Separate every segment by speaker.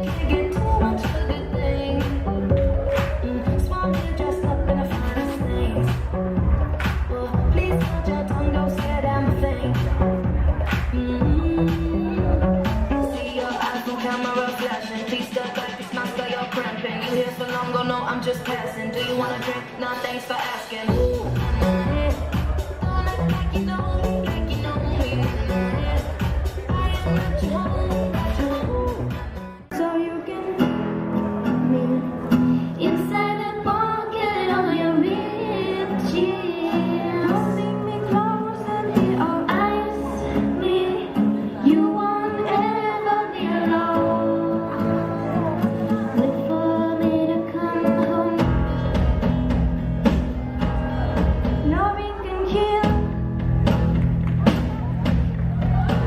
Speaker 1: Get too much of a good thing. Small hair dressed up in the finest things. Well, please hold your tongue, don't say a damn thing. See your eyes on camera flashing. Please step back, it's not that you're cramping. You here for long, go no, I'm just passing. Do you wanna drink? Nah, thanks for asking. Ooh, don't act like you know me, like you know me. I am what you want, what you want. So you can me inside the pocket of your ripped jeans. Holding me close and be all eyes me. You won't ever be alone. Wait for me to come home. Loving can kill.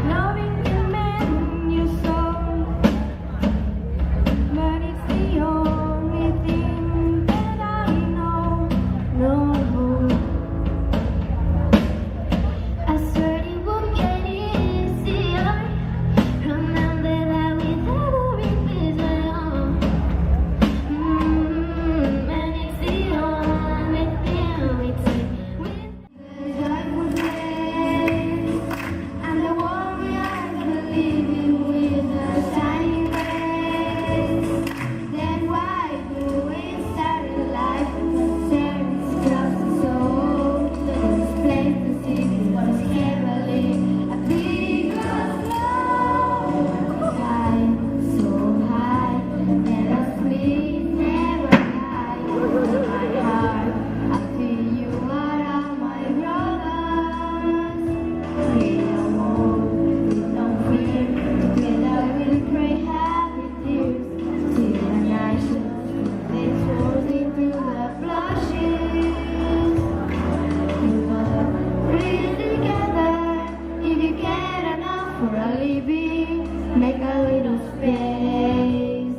Speaker 1: Loving can mend your soul. But it's the only thing that I know. No, I swear it won't get easier. Remember that with every vision. And it's the only thing we take with joyful days. And the warrior believe you with a shining grace. Then why do we start a life sharing scraps of soul? This place to see what is heavenly. A big love, fly so high. Let us please never die. My heart, I feel you are all my brothers. We don't move, we don't fear. Together we'll pray happy tears. Till the night they throws into the blushes. You gotta breathe together. If you get enough for a living, make a little space.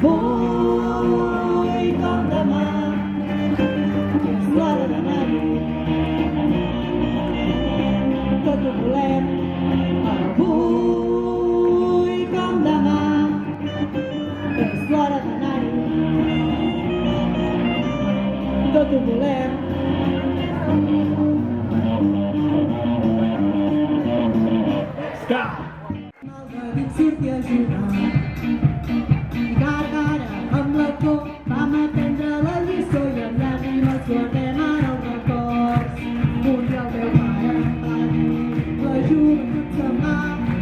Speaker 1: Voi com demà, que és l'hora d'anar-hi. Tot ho volem, avui com demà, que és l'hora d'anar-hi. Tot ho volem. Stop! Surti a jugar. Cara amb la por vam aprendre la lliçó i amb llàgrimes guardem ara els records. Un dia el meu pare em va dir la joventut se'n va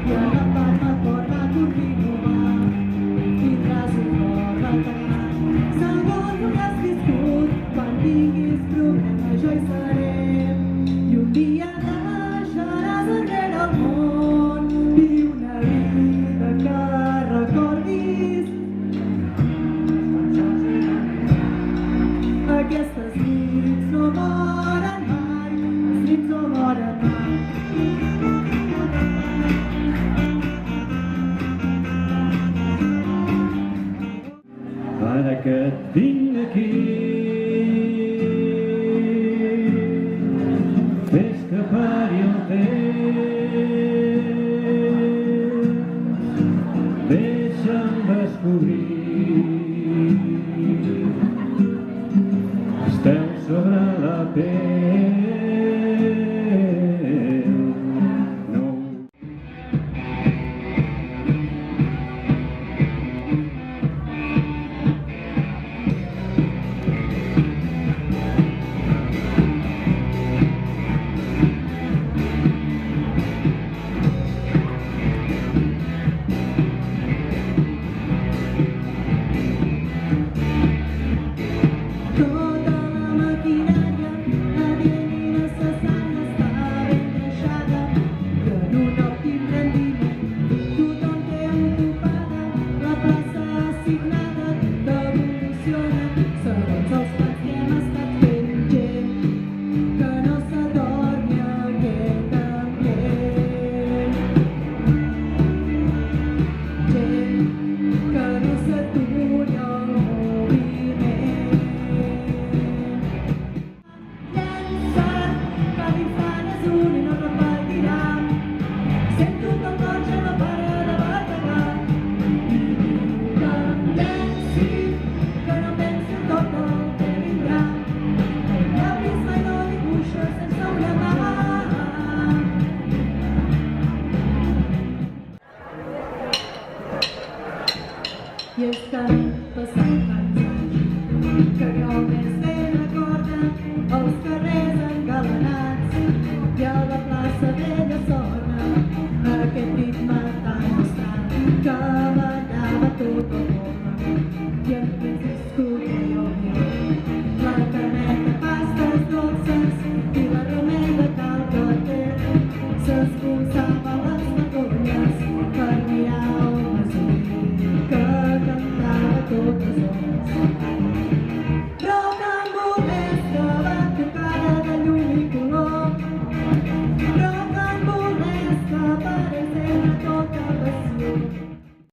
Speaker 1: i ara em va recordar continuar. Tindràs un cor batant segons el que has viscut quan tinguis
Speaker 2: Söz bu